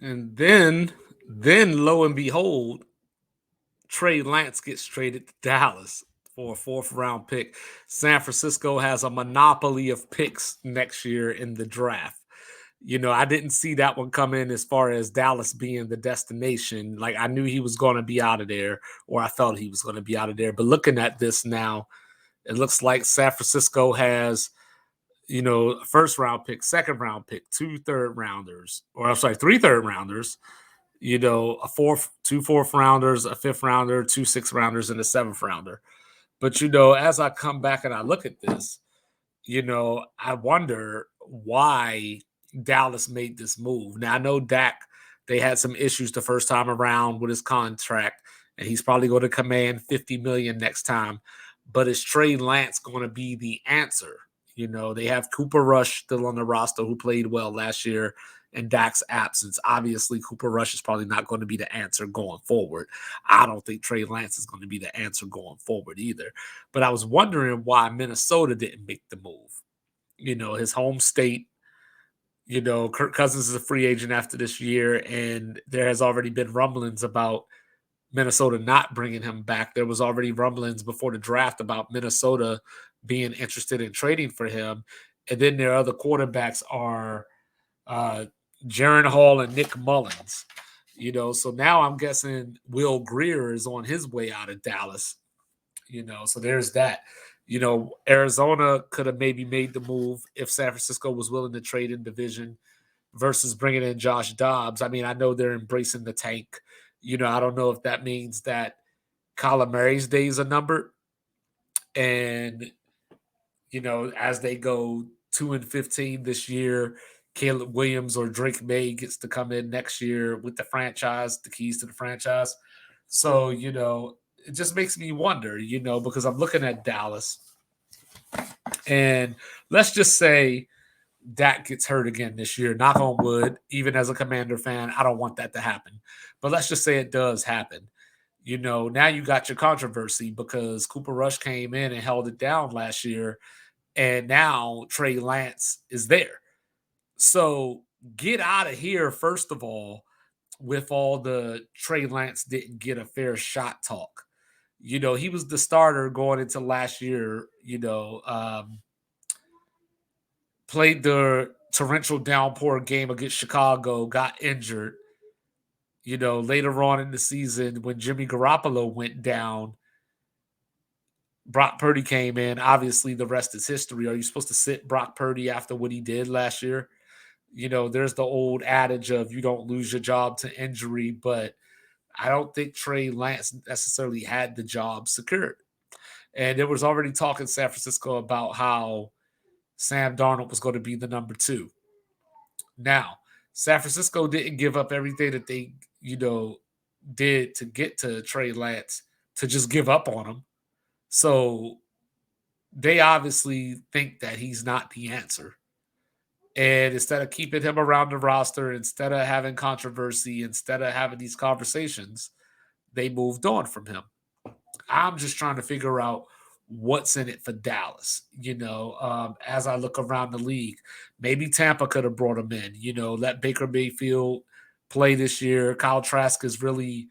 And then lo and behold, Trey Lance gets traded to Dallas for a fourth round pick. San Francisco has a monopoly of picks next year in the draft. I didn't see that one come in as far as Dallas being the destination. Like I knew he was going to be out of there, or I felt he was going to be out of there. But looking at this now, it looks like San Francisco has, first round pick, second round pick, two third rounders, or I'm sorry, three third rounders, a two fourth rounders, a fifth rounder, two sixth rounders, and a seventh rounder. But as I come back and I look at this, I wonder why Dallas made this move. Now I know Dak, they had some issues the first time around with his contract, and he's probably going to command $50 million next time. But is Trey Lance going to be the answer? They have Cooper Rush still on the roster who played well last year in Dak's absence. Obviously, Cooper Rush is probably not going to be the answer going forward. I don't think Trey Lance is going to be the answer going forward either. But I was wondering why Minnesota didn't make the move. His home state, Kirk Cousins is a free agent after this year, and there has already been rumblings about Minnesota not bringing him back. There was already rumblings before the draft about Minnesota being interested in trading for him. And then their other quarterbacks are Jaron Hall and Nick Mullins. So now I'm guessing Will Greer is on his way out of Dallas. So there's that. Arizona could have maybe made the move if San Francisco was willing to trade in division versus bringing in Josh Dobbs. I mean, I know they're embracing the tank. I don't know if that means that Kyler Murray's days are numbered. And, as they go 2-15 this year, Caleb Williams or Drake May gets to come in next year with the franchise, the keys to the franchise. So, it just makes me wonder, because I'm looking at Dallas, and let's just say Dak gets hurt again this year. Knock on wood. Even as a Commander fan, I don't want that to happen. But let's just say it does happen. Now you got your controversy because Cooper Rush came in and held it down last year, and now Trey Lance is there. So get out of here, first of all, with all the Trey Lance didn't get a fair shot talk. He was the starter going into last year, played the torrential downpour game against Chicago, got injured. Later on in the season when Jimmy Garoppolo went down, Brock Purdy came in. Obviously, the rest is history. Are you supposed to sit Brock Purdy after what he did last year? There's the old adage of you don't lose your job to injury, but I don't think Trey Lance necessarily had the job secured. And there was already talk in San Francisco about how Sam Darnold was going to be the number two. Now, San Francisco didn't give up everything that they, did to get to Trey Lance to just give up on him. So they obviously think that he's not the answer. And instead of keeping him around the roster, instead of having controversy, instead of having these conversations, they moved on from him. I'm just trying to figure out what's in it for Dallas. As I look around the league, maybe Tampa could have brought him in. Let Baker Mayfield play this year. Kyle Trask has really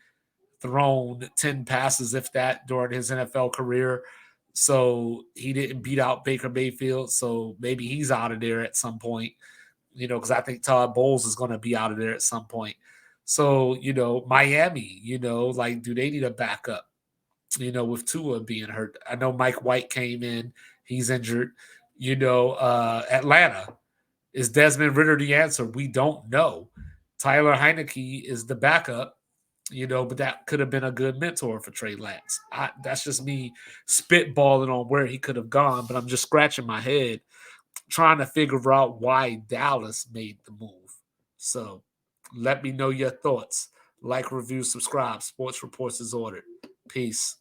thrown 10 passes, if that, during his NFL career. So he didn't beat out Baker Mayfield. So maybe he's out of there at some point, because I think Todd Bowles is going to be out of there at some point. So, Miami, do they need a backup? With Tua being hurt. I know Mike White came in. He's injured. Atlanta. Is Desmond Ritter the answer? We don't know. Tyler Heineke is the backup, but that could have been a good mentor for Trey Lance. That's just me spitballing on where he could have gone, but I'm just scratching my head trying to figure out why Dallas made the move. So let me know your thoughts. Like, review, subscribe. Sports Reports is ordered. Peace.